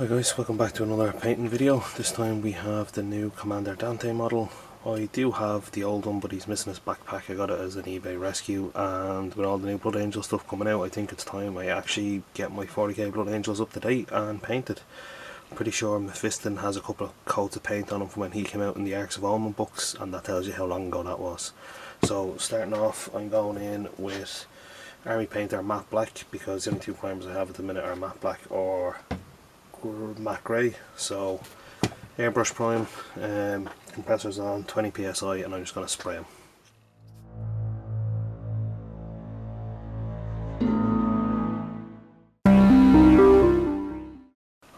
Guys, welcome back to another painting video. This time we have the new Commander Dante model. I do have the old one, but he's missing his backpack. I got it as an eBay rescue, and with all the new Blood Angel stuff coming out, I think it's time I actually get my 40k Blood Angels up to date and painted. I'm pretty sure Mephiston has a couple of coats of paint on him from when he came out in the Arcs of Omen books, and that tells you how long ago that was. So starting off, I'm going in with Army Painter Matte Black, because the only two primers I have at the minute are Matte Black or matte grey. So airbrush prime, compressors on 20 psi, and I'm just going to spray them.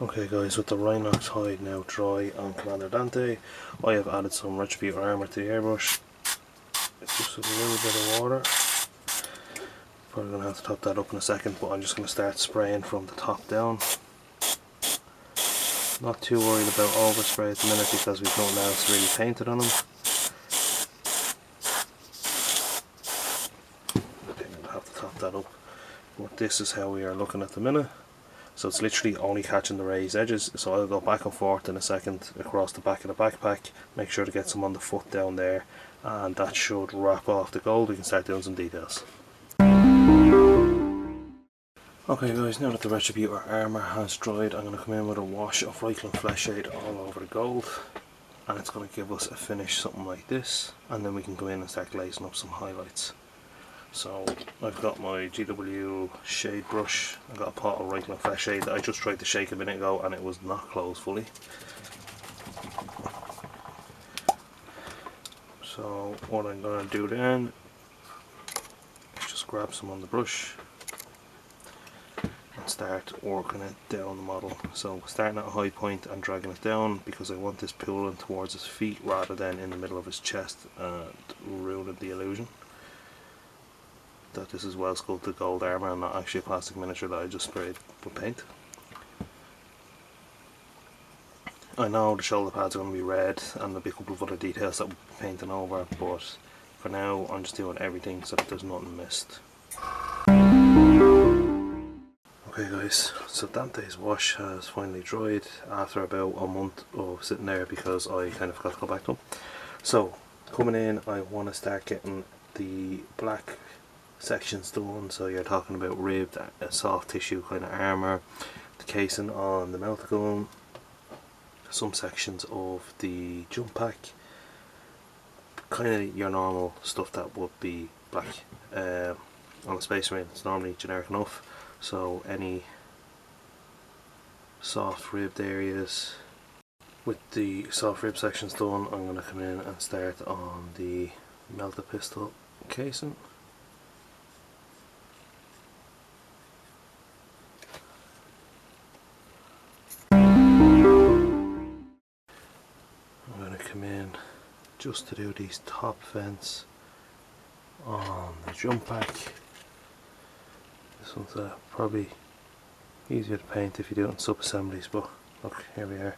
Okay guys, with the Rhinox hide now dry on Commander Dante, I have added some Retributor armour to the airbrush. It's just with a little bit of water. Probably going to have to top that up in a second, but I'm just going to start spraying from the top down. Not too worried about overspray at the minute because we've nothing else really painted on them. Okay, I'm going to have to top that up. But this is how we are looking at the minute. So it's literally only catching the raised edges. So I'll go back and forth in a second across the back of the backpack. Make sure to get some on the foot down there. And that should wrap off the gold. We can start doing some details. Okay guys, now that the Retributor armour has dried, I'm going to come in with a wash of Reikland Flesh Shade all over the gold, and it's going to give us a finish something like this, and then we can go in and start glazing up some highlights. So I've got my GW shade brush. I've got a pot of Reikland Flesh Shade that I just tried to shake a minute ago and it was not closed fully. So what I'm going to do then is just grab some on the brush and start working it down the model. So starting at a high point and dragging it down, because I want this pulling towards his feet rather than in the middle of his chest and ruining the illusion that this is well sculpted gold armour and not actually a plastic miniature that I just sprayed with paint. I know the shoulder pads are going to be red and there'll be a couple of other details that we'll be painting over, but for now I'm just doing everything so that there's nothing missed. Okay guys, so Dante's wash has finally dried after about a month of sitting there because I kind of forgot to go back to him. So coming in, I want to start getting the black sections done. So you're talking about ribbed, soft tissue kind of armour, the casing on the melt gun, some sections of the jump pack, kind of your normal stuff that would be black. On a Space Marine it's normally generic enough, so any soft ribbed areas. With the soft rib sections done, I'm going to come in and start on the melted pistol casing. I'm going to come in just to do these top vents on the jump pack. This one's probably easier to paint if you do it in sub-assemblies, but look, here we are.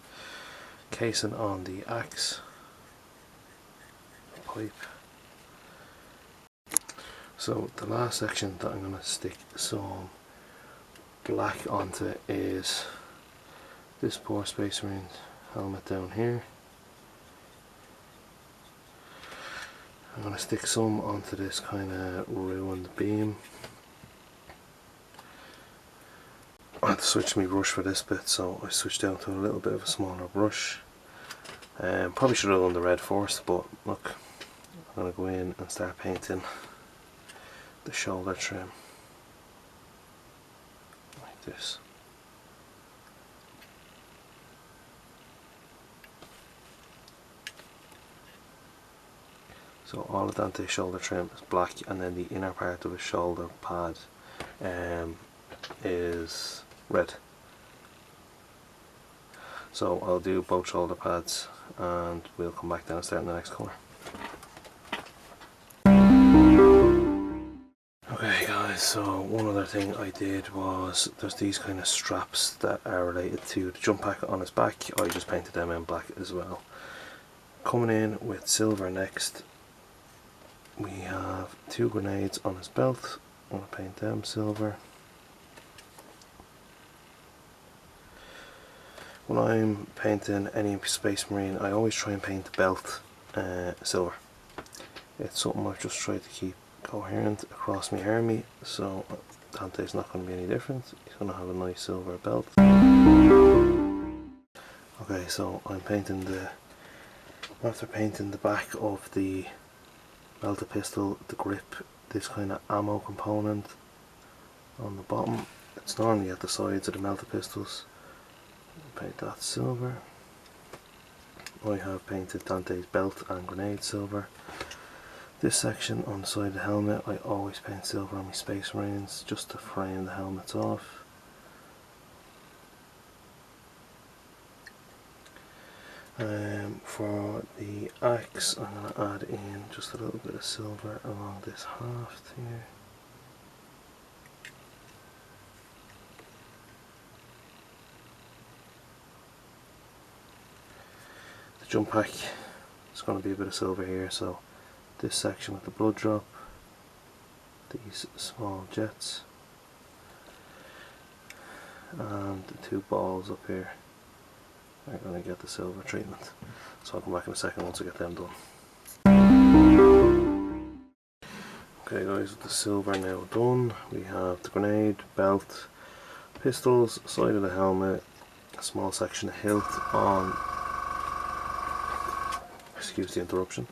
Casing on the axe pipe. So the last section that I'm going to stick some black onto is this poor Space Marine helmet down here. I'm going to stick some onto this kind of ruined beam. I had to switch my brush for this bit, so I switched down to a little bit of a smaller brush. Probably should have done the red first, but look, I'm going to go in and start painting the shoulder trim like this. So all of Dante's shoulder trim is black, and then the inner part of his shoulder pad is red. So I'll do both shoulder pads and we'll come back down and start in the next colour. Okay guys, so one other thing I did was there's these kind of straps that are related to the jump pack on his back. I just painted them in black as well. Coming in with silver next, we have two grenades on his belt. I'm going to paint them silver. when I'm painting any Space Marine, I always try and paint the belt silver. It's something I've just tried to keep coherent across my army, so Dante's not going to be any different. He's going to have a nice silver belt. Okay, so after painting the back of the melta pistol, the grip, this kind of ammo component on the bottom. It's normally at the sides of the melta pistols. Paint that silver. I have painted Dante's belt and grenade silver. This section on the side of the helmet, I always paint silver on my Space Marines just to frame the helmets off. For the axe, I'm going to add in just a little bit of silver along this haft here. The jump pack, it's going to be a bit of silver here, so this section with the blood drop, these small jets, and the two balls up here are going to get the silver treatment. So I'll come back in a second once I get them done. Okay guys, with the silver now done, we have the grenade, belt, pistols, side of the helmet, a small section of hilt on, excuse the interruption,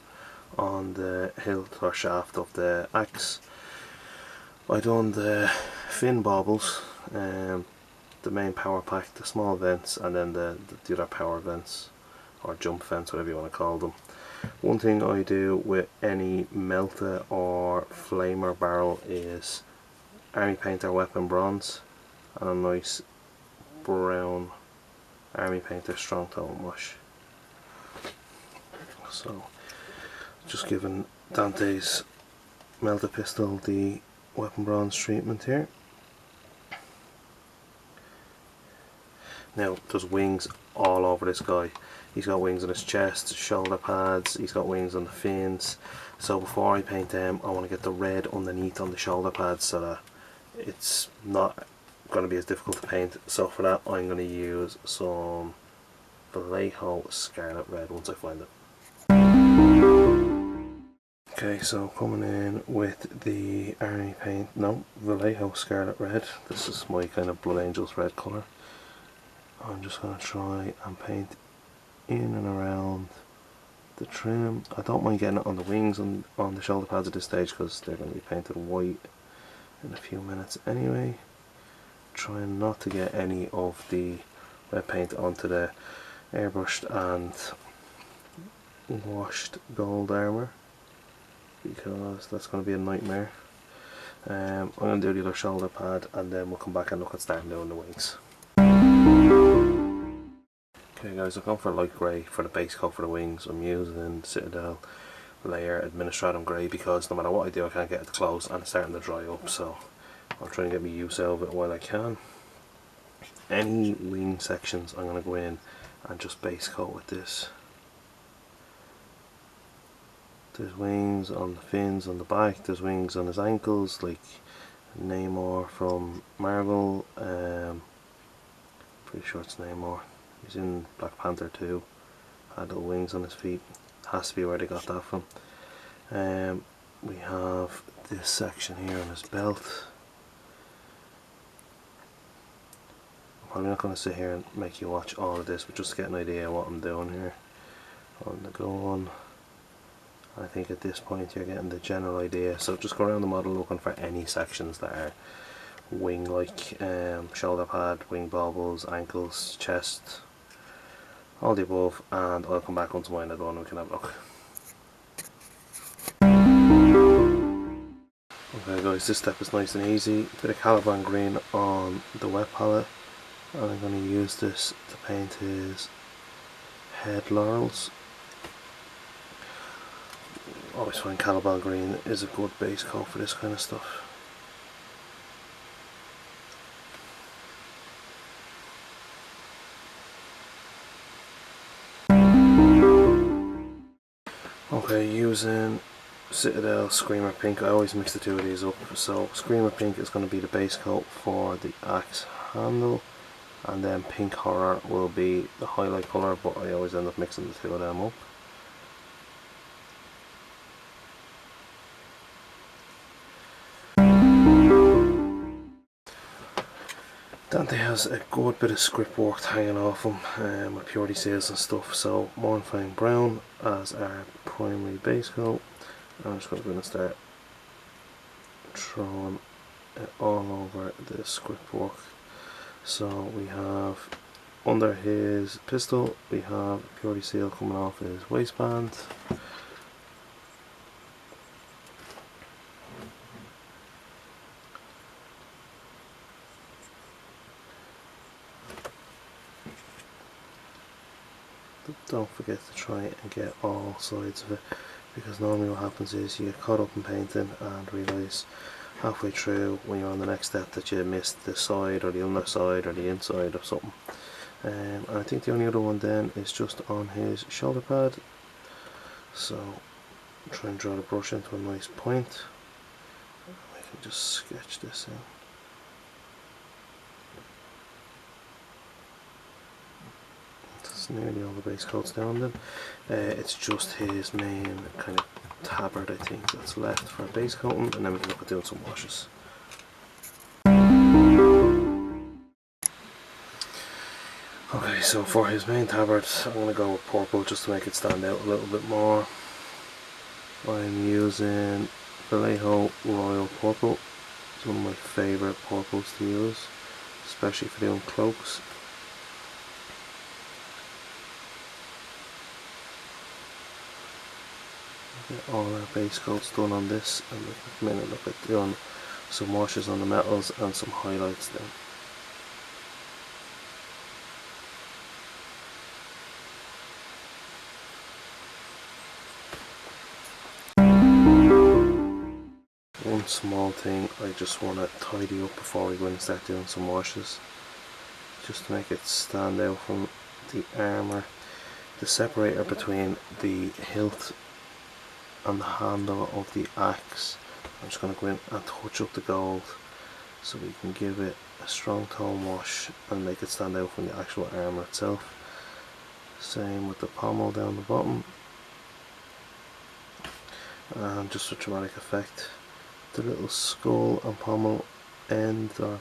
on the hilt or shaft of the axe. I done the fin baubles, the main power pack, the small vents, and then the other power vents or jump vents, whatever you want to call them. One thing I do with any melta or flamer barrel is army painter weapon bronze and a nice brown army painter strong tone wash. So just giving Dante's melta pistol the weapon bronze treatment here. Now there's wings all over this guy. He's got wings on his chest, shoulder pads, he's got wings on the fins. So before I paint them, I want to get the red underneath on the shoulder pads so that it's not going to be as difficult to paint. So for that I'm going to use some Vallejo Scarlet Red once I find it. Okay, so coming in with the army paint, no, Vallejo Scarlet Red. This is my kind of Blood Angels red colour. I'm just going to try and paint in and around the trim. I don't mind getting it on the wings and on the shoulder pads at this stage because they're going to be painted white in a few minutes anyway. Trying not to get any of the red paint onto the airbrushed and washed gold armour because that's going to be a nightmare. I'm going to do the other shoulder pad and then we'll come back and look at starting doing the wings. Okay guys, I've gone for light grey for the base coat for the wings. I'm using Citadel layer Administratum grey because no matter what I do I can't get it to close and it's starting to dry up, so I'll try and get my use out of it while I can. Any wing sections I'm going to go in and just base coat with this. There's wings on the fins on the back, there's wings on his ankles like Namor from Marvel, pretty sure it's Namor. He's in Black Panther 2, had little wings on his feet, has to be where they got that from. We have this section here on his belt. I'm probably not going to sit here and make you watch all of this, but just to get an idea of what I'm doing here on the gun. I think at this point you're getting the general idea, so just go around the model looking for any sections that are wing like, shoulder pad, wing baubles, ankles, chest, all the above, and I'll come back once mine are done and we can have a look. Okay guys, this step is nice and easy. Bit of Caliban green on the wet palette, and I'm going to use this to paint his head laurels. Always find Caliban green is a good base coat for this kind of stuff. Okay, using Citadel Screamer Pink, I always mix the two of these up. So Screamer Pink is going to be the base coat for the axe handle, and then pink horror will be the highlight colour, but I always end up mixing the two of them up. Dante has a good bit of script work hanging off him with purity seals and stuff, so Mornifying Brown as our primary base coat. I'm just going to start throwing it all over the script work. So we have under his pistol, we have purity seal coming off his waistband. Don't forget to try and get all sides of it, because normally what happens is you get caught up in painting and realise halfway through when you're on the next step that you missed the side or the underside or the inside of something. And I think the only other one then is just on his shoulder pad, so try and draw the brush into a nice point. I can just sketch this in. Nearly all the base coats down then. It's just his main kind of tabard, I think, that's left for base coating, and then we can look at doing some washes. Okay, so for his main tabard I'm going to go with purple just to make it stand out a little bit more. I'm using Vallejo Royal Purple. It's one of my favourite purples to use, especially for doing cloaks. Get all our base coats done on this, and we can come in and look at doing some washes on the metals and some highlights then. One small thing I just want to tidy up before we go in and start doing some washes, just to make it stand out from the armour. The separator between the hilt and the handle of the axe, I'm just going to go in and touch up the gold so we can give it a strong tone wash and make it stand out from the actual armour itself. Same with the pommel down the bottom, and just for dramatic effect, the little skull and pommel end, or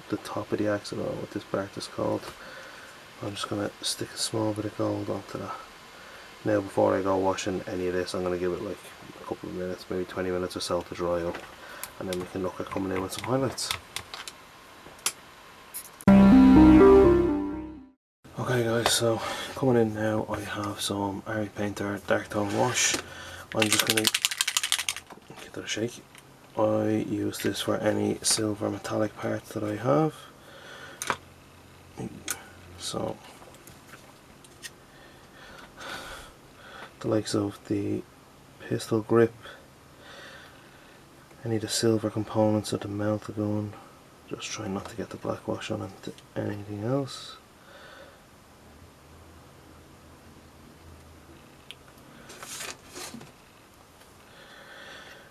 the top of the axe, I don't know what this part is called. I'm just going to stick a small bit of gold onto that. Now before I go washing any of this, I'm going to give it like a couple of minutes, maybe 20 minutes or so to dry up, and then we can look at coming in with some highlights. Okay guys, so coming in now, I have some Army Painter Dark Tone Wash. I'm just going to give that a shake. I use this for any silver metallic parts that I have. So the likes of the pistol grip, any of the silver components of the mount of the gun, just try not to get the black wash on it, anything else.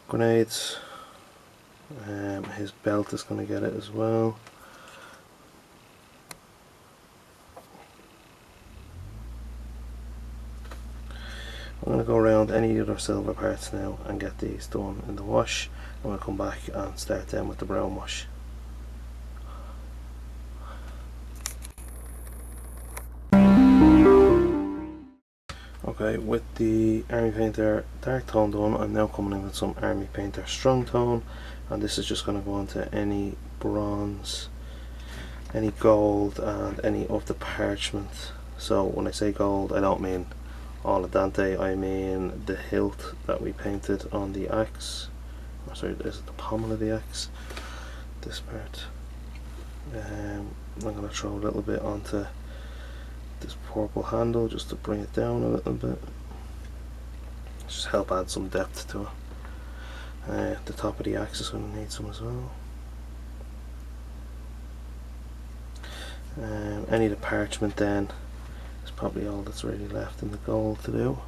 Grenades, his belt is going to get it as well. I'm going to go around any other silver parts now and get these done in the wash, and we'll come back and start them with the brown wash. Okay, with the Army Painter Dark Tone done, I'm now coming in with some Army Painter Strong Tone, and this is just going to go into any bronze, any gold, and any of the parchment. So when I say gold, I don't mean all of Dante, I mean the hilt that we painted on the axe, or sorry, is it the pommel of the axe, this part. I'm going to throw a little bit onto this purple handle just to bring it down a little bit, just help add some depth to it. The top of the axe is going to need some as well. Any of the parchment then is probably all that's really left in the gold to do,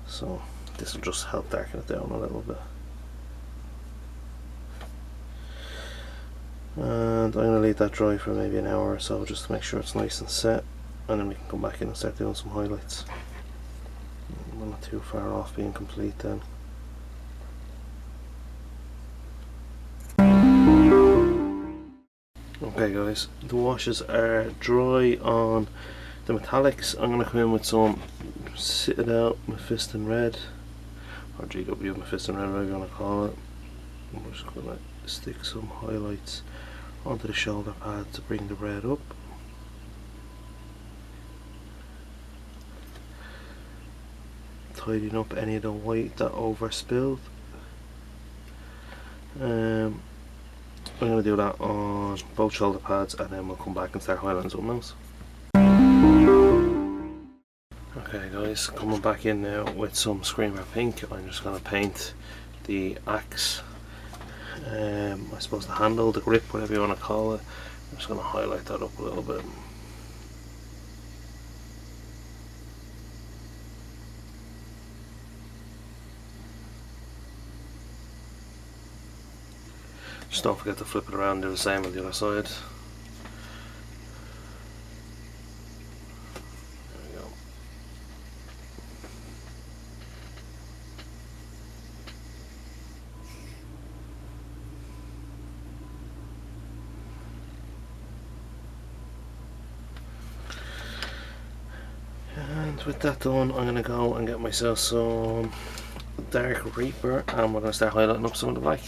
so this will just help darken it down a little bit. And I'm going to leave that dry for maybe an hour or so just to make sure it's nice and set, and then we can come back in and start doing some highlights. I'm not too far off being complete then. Okay guys, the washes are dry on the metallics. I'm going to come in with some Citadel Mephiston Red, or GW Mephiston Red, whatever you want to call it. I'm just going to stick some highlights onto the shoulder pad to bring the red up. Tidying up any of the white that overspilled. I'm going to do that on both shoulder pads, and then we'll come back and start highlighting something else. Okay guys, coming back in now with some Screamer Pink. I'm just going to paint the axe, I suppose the handle, the grip, whatever you want to call it. I'm just going to highlight that up a little bit. Just don't forget to flip it around and do the same on the other side. There we go. And with that done, I'm going to go and get myself some Dark Reaper, and we're going to start highlighting up some of the black.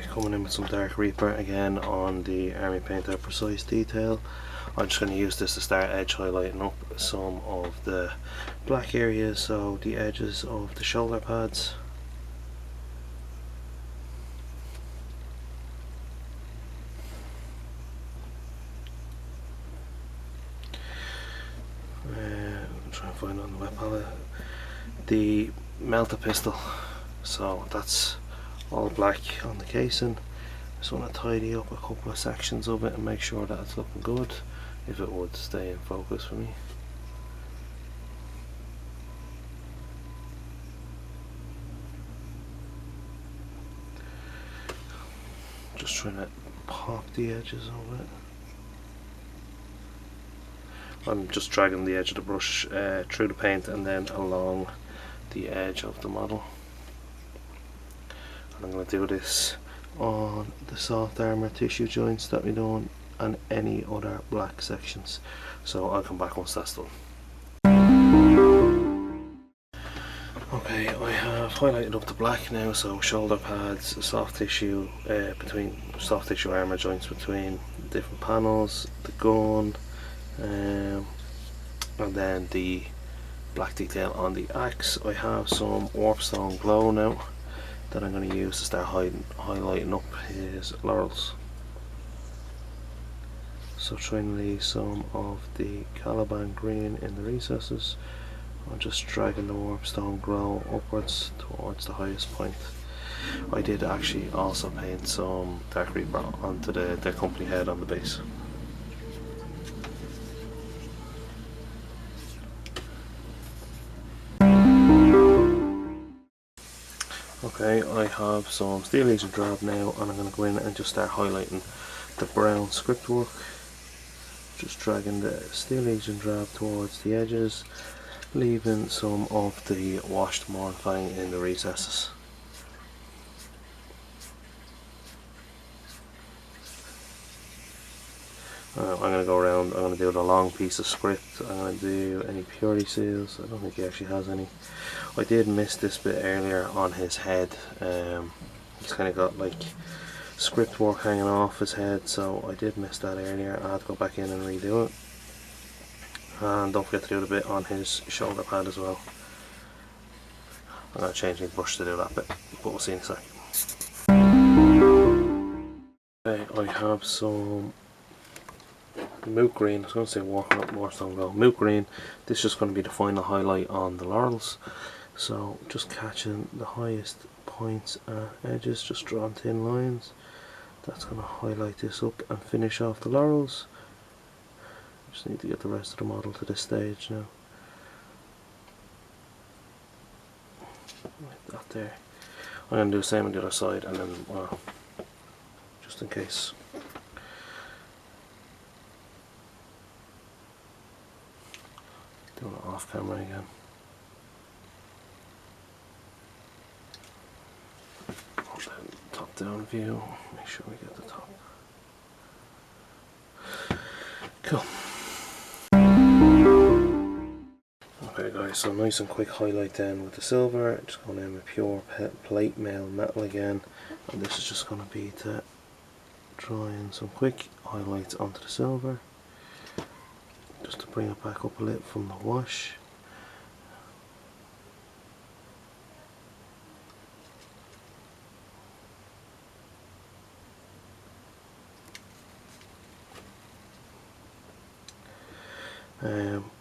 Coming in with some Dark Reaper again on the Army Painter Precise Detail. I'm just going to use this to start edge highlighting up some of the black areas, so the edges of the shoulder pads. I'm trying to find it on the web palette. The melta pistol, so that's all black on the casing. Just want to tidy up a couple of sections of it and make sure that it's looking good, if it would stay in focus for me. Just trying to pop the edges of it. I'm just dragging the edge of the brush through the paint and then along the edge of the model. And I'm going to do this on the soft armour tissue joints that we done and any other black sections. So I'll come back once that's done. Okay, I have highlighted up the black now, so shoulder pads, soft tissue between soft tissue armour joints between different panels, the gun, and then the black detail on the axe. I have some Warpstone Glow now that I'm going to use to start highlighting up his laurels. So trying to leave some of the Caliban green in the recesses. I'm just dragging the Warpstone Glow upwards towards the highest point. I did actually also paint some Dark Reaper onto the company head on the base. Okay, I have some Steel Legion Drab now, and I'm going to go in and just start highlighting the brown script work. Just dragging the Steel Legion Drab towards the edges, leaving some of the washed Mornfang in the recesses. I'm going to go around, I'm going to do the long piece of script, I'm going to do any purity seals. I don't think he actually has any. I did miss this bit earlier on his head. He's kind of got like script work hanging off his head, so I did miss that earlier. I had to go back in and redo it. And don't forget to do the bit on his shoulder pad as well. I'm going to change my brush to do that bit, but we'll see in a sec. Okay, I have some Moot Green. I was going to say walking up Warpstone Glow. Moot Green. This is just going to be the final highlight on the laurels. So just catching the highest points and edges, just drawing thin lines. That's going to highlight this up and finish off the laurels. Just need to get the rest of the model to this stage now. Like that there. I'm going to do the same on the other side, and then, well, just in case. Doing it off camera again. Top down view, make sure we get the top. Cool. Okay guys, so nice and quick highlight then with the silver. Just going in with pure plate mail metal again, and this is just going to be to draw in some quick highlights onto the silver, just to bring it back up a little from the wash.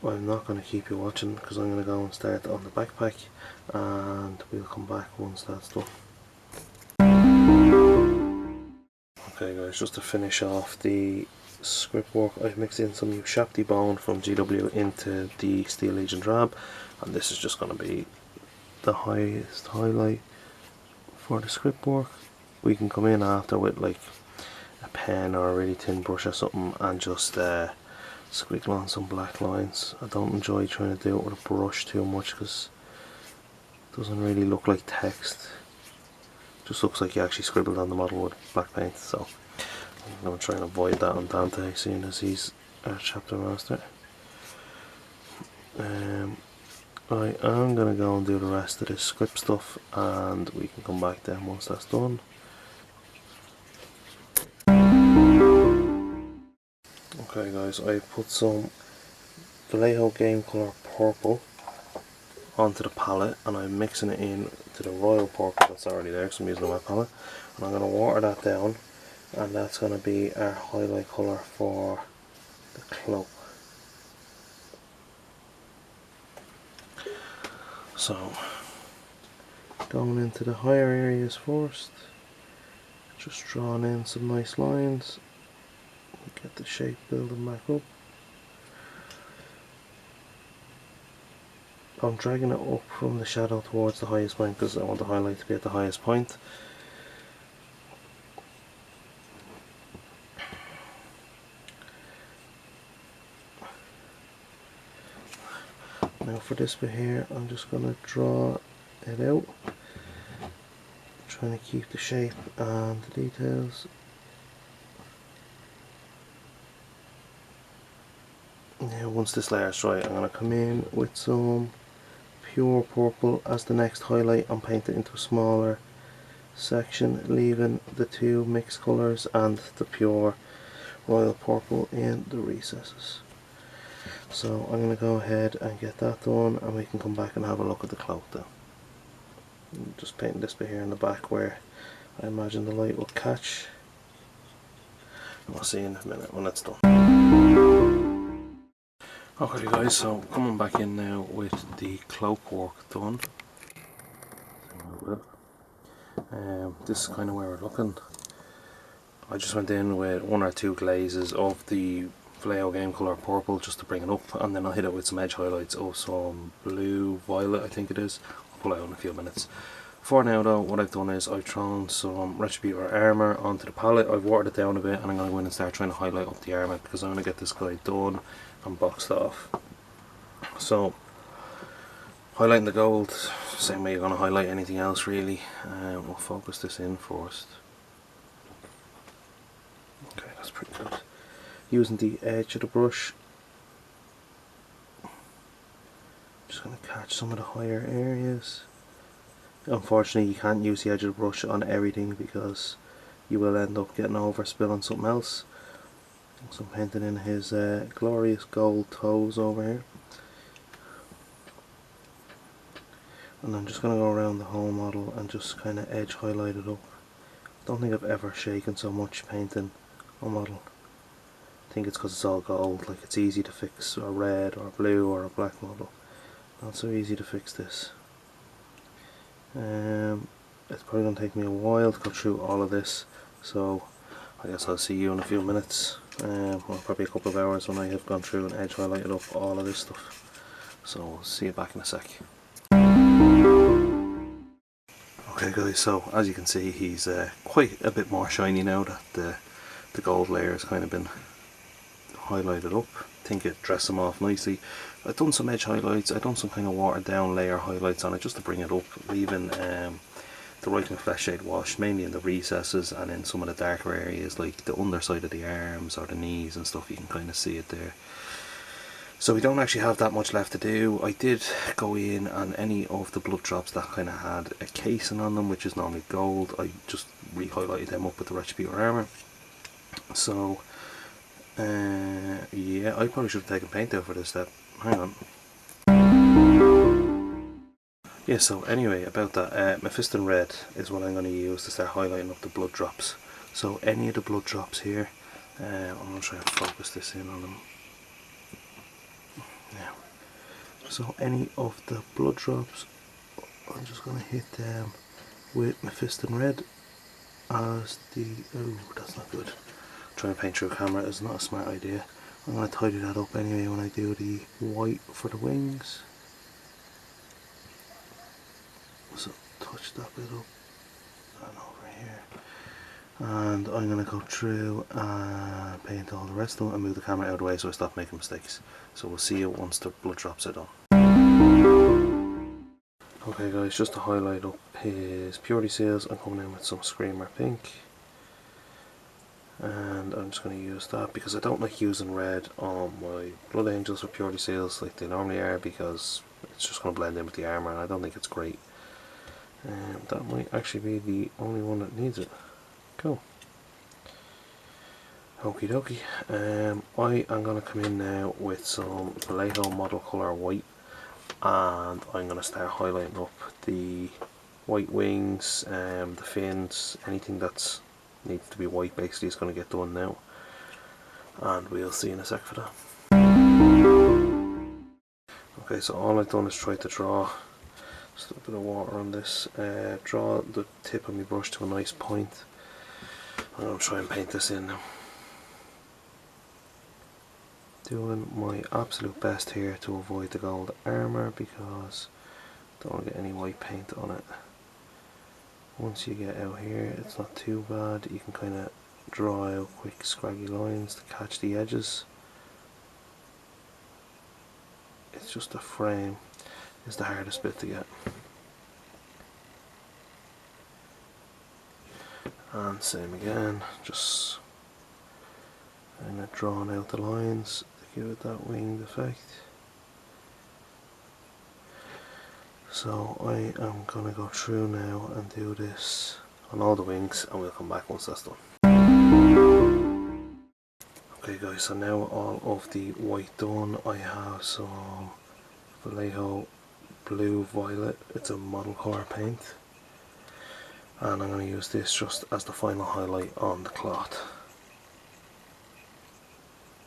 I'm not going to keep you watching because I'm going to go and start on the backpack, and we'll come back once that's done. Okay guys, just to finish off the script work, I've mixed in some Ushabti bone from GW into the Steel Legion drab, and this is just going to be the highest highlight for the script work. We can come in after with like a pen or a really thin brush or something and just squiggle on some black lines. I don't enjoy trying to do it with a brush too much because it doesn't really look like text. It just looks like you actually scribbled on the model with black paint, so I'm going to try and avoid that on Dante, seeing as he's our chapter master. I am going to go and do the rest of this script stuff, and we can come back then once that's done. Okay guys, I put some Vallejo Game Colour Purple onto the palette, and I'm mixing it in to the Royal Purple that's already there because I'm using my palette, and I'm going to water that down, and that's going to be our highlight colour for the cloak. So, going into the higher areas first, just drawing in some nice lines. Get the shape building back up. I'm dragging it up from the shadow towards the highest point because I want the highlight to be at the highest point. Now for this bit here, I'm just going to draw it out, trying to keep the shape and the details. Now once this layer is dry, I'm going to come in with some pure purple as the next highlight and paint it into a smaller section, leaving the two mixed colours and the pure royal purple in the recesses. So I'm going to go ahead and get that done, and we can come back and have a look at the cloak then. I'm just painting this bit here in the back where I imagine the light will catch. We'll see in a minute when it's done. Okay guys, so coming back in now with the cloak work done. This is kind of where we're looking. I just went in with one or two glazes of the Vallejo Game Colour Purple just to bring it up, and then I'll hit it with some edge highlights of some blue violet, I think it is. I'll pull it out in a few minutes. For now though, what I've done is I've thrown some Retributor armour onto the palette. I've watered it down a bit, and I'm going to go in and start trying to highlight up the armour because I'm going to get this guy done and boxed off. So, highlighting the gold, same way you're going to highlight anything else really. We'll focus this in first. Okay, that's pretty good. Using the edge of the brush, just going to catch some of the higher areas. Unfortunately you can't use the edge of the brush on everything because you will end up getting overspill on something else. So I'm painting in his glorious gold toes over here. And I'm just going to go around the whole model and just kind of edge highlight it up. I don't think I've ever shaken so much painting a model. I think it's because it's all gold, like it's easy to fix a red or a blue or a black model. Not so easy to fix this. It's probably going to take me a while to go through all of this, so I guess I'll see you in a few minutes, or probably a couple of hours when I have gone through and edge highlighted up all of this stuff. So I'll see you back in a sec. Okay guys, so as you can see he's quite a bit more shiny now that the gold layer has kind of been highlighted up. I think it dressed him off nicely. I've done some edge highlights, I've done some kind of watered down layer highlights on it just to bring it up, leaving the right kind of flesh shade wash mainly in the recesses and in some of the darker areas like the underside of the arms or the knees and stuff. You can kind of see it there. So we don't actually have that much left to do. I did go in on any of the blood drops that kind of had a casing on them, which is normally gold. I just re-highlighted them up with the Retributor armour. So yeah, I probably should have taken paint out for this step. Hang on. Yeah, so anyway, about that, Mephiston Red is what I'm going to use to start highlighting up the blood drops. So any of the blood drops here, I'm going to try and focus this in on them. Now, so any of the blood drops, I'm just going to hit them with Mephiston Red as the... oh, that's not good. Trying to paint through a camera is not a smart idea. I'm going to tidy that up anyway when I do the white for the wings. So touch that bit up and over here. And I'm going to go through and paint all the rest of them and move the camera out of the way so I stop making mistakes. So we'll see you once the blood drops are done. Okay guys, just to highlight up his purity seals, I'm coming in with some Screamer Pink. And I'm just going to use that because I don't like using red on my Blood Angels for purity seals like they normally are, because it's just going to blend in with the armour and I don't think it's great. And that might actually be the only one that needs it. Cool. Okie dokie. I am going to come in now with some Vallejo Model Colour White, and I'm going to start highlighting up the white wings, the fins, anything that's needs to be white basically is going to get done now, and we'll see in a sec for that. Okay, so all I've done is try to draw just a bit of water on this, draw the tip of my brush to a nice point. I'm going to try and paint this in now. Doing my absolute best here to avoid the gold armour because I don't want to get any white paint on it. Once you get out here it's not too bad, you can kind of draw out quick scraggy lines to catch the edges. It's just the frame is the hardest bit to get. And same again, just kind of drawing out the lines to give it that winged effect. So I am going to go through now and do this on all the wings and we'll come back once that's done. Okay guys, so now all of the white done, I have some Vallejo Blue Violet, it's a model color paint, and I'm going to use this just as the final highlight on the cloth.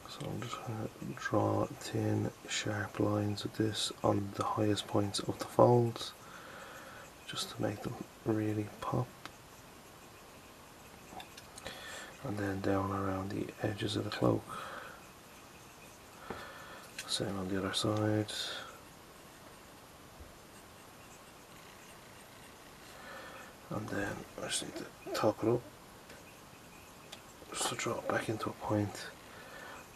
So I'm just going to draw thin sharp lines with this on the highest points of the folds just to make them really pop, and then down around the edges of the cloak. Same on the other side. And then I just need to top it up just to draw it back into a point.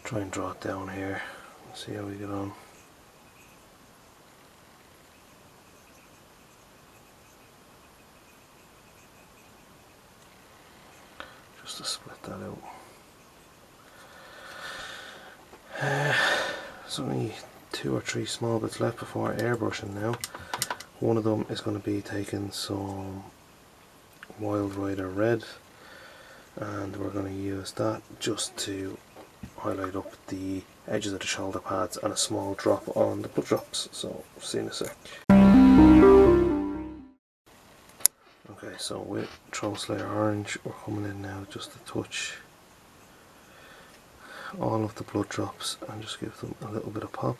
Try and draw it down here and see how we get on. Just to split that out. There's only 2 or 3 small bits left before airbrushing now. One of them is going to be taking some Wild Rider Red, and we're going to use that just to highlight up the edges of the shoulder pads and a small drop on the blood drops. So see you in a sec. Okay, so with Troll Slayer Orange we're coming in now just to touch all of the blood drops and just give them a little bit of pop.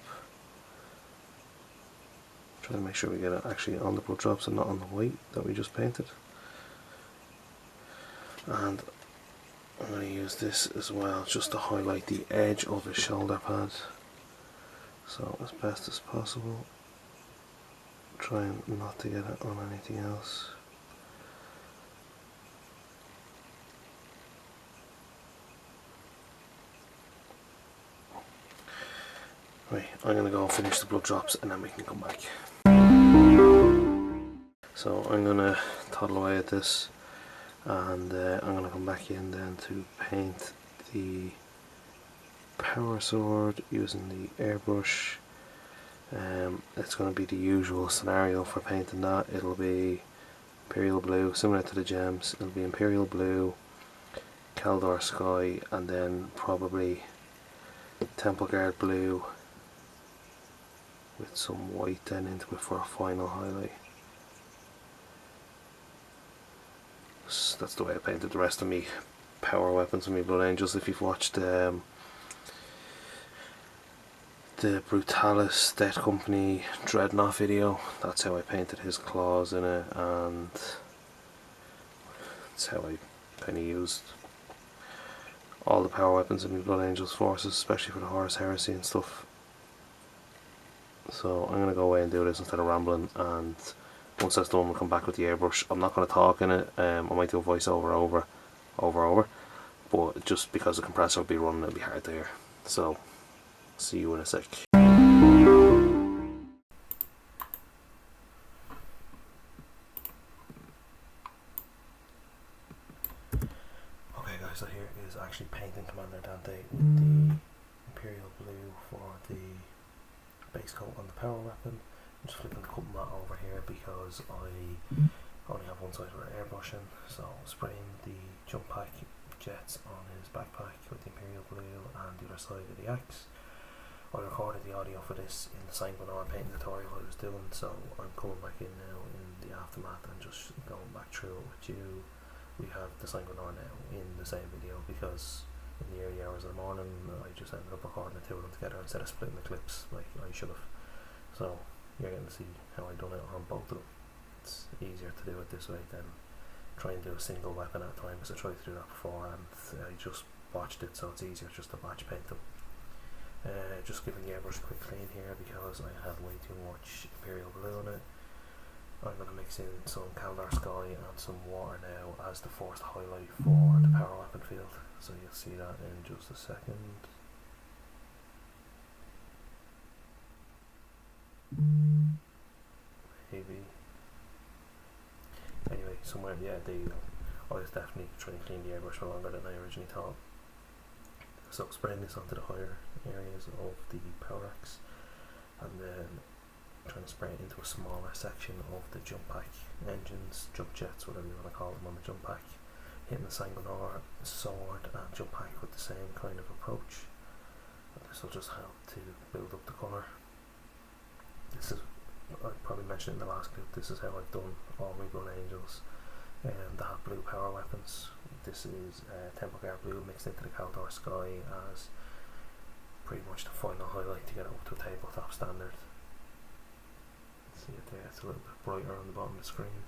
Try to make sure we get it actually on the blood drops and not on the white that we just painted. And I'm going to use this as well just to highlight the edge of his shoulder pad. So as best as possible, trying not to get it on anything else. Right, I'm going to go and finish the blood drops and then we can come back. So I'm going to toddle away at this, and I'm going to come back in then to paint the power sword using the airbrush. It's going to be the usual scenario for painting that. It'll be Imperial Blue, similar to the gems. It'll be Imperial Blue, Kaldor Sky, and then probably Temple Guard Blue with some white then into it for a final highlight. So that's the way I painted the rest of me power weapons and me blood angels. If you've watched the Brutalis Death Company Dreadnought video, that's how I painted his claws in it, and that's how I kind of used all the power weapons in my blood angels forces, especially for the Horus Heresy and stuff. So I'm going to go away and do this instead of rambling, and once that's done we'll come back with the airbrush. I'm not going to talk in it, I might do a voiceover over, but just because the compressor will be running it'll be hard to hear. So see you in a sec. Okay guys, so here is actually painting Commander Dante with the Imperial Blue for the base coat on the power weapon. I'm just flipping the cup mat over here because I only have one side for airbrushing, so spraying the jump pack jets on his backpack with the Imperial Blue and the other side of the axe. I recorded the audio for this in the Sanguinar painting tutorial I was doing, so I'm coming back in now in the aftermath and just going back through it with you. We have the Sanguinar now in the same video because in the early hours of the morning I just ended up recording the two of them together instead of splitting the clips like I should have. So you're going to see how I done it on both of them. It's easier to do it this way than try and do a single weapon at a time, because I tried to do that before and I just botched it, so it's easier just to batch paint them. Just giving the airbrush a quick clean here because I had way too much Imperial Blue in it. I'm going to mix in some Kaldor Sky and some water now as the first highlight for the power weapon field, so you'll see that in just a second. Maybe. Anyway, somewhere, yeah, there you go. I was definitely trying to clean the airbrush for longer than I originally thought. So spraying this onto the higher areas of the power axe, and then trying to spray it into a smaller section of the jump pack engines, jump jets, whatever you want to call them on the jump pack. Hitting the Sanguinar sword and jump pack with the same kind of approach. And this will just help to build up the colour. This is, I probably mentioned in the last clip, this is how I've done all my blood angels that have blue power weapons. This is Temple Guard Blue mixed into the Kaldor Sky as pretty much the final highlight to get it up to a tabletop standard. See it there, it's a little bit brighter on the bottom of the screen.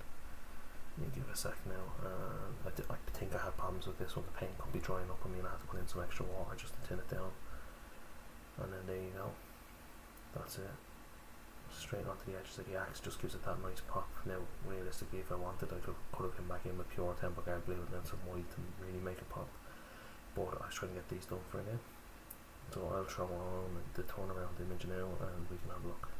You give it a sec now. I think I had problems with this one, the paint could be drying up on me and I had to put in some extra water just to thin it down. And then there you go, that's it. Straight onto the edges of the axe, just gives it that nice pop. Now realistically, if I wanted I could have come back in with pure Temple Guard Blue and then some white and really make it pop, but I was trying to get these done for now. So I'll throw on the turnaround image now and we can have a look.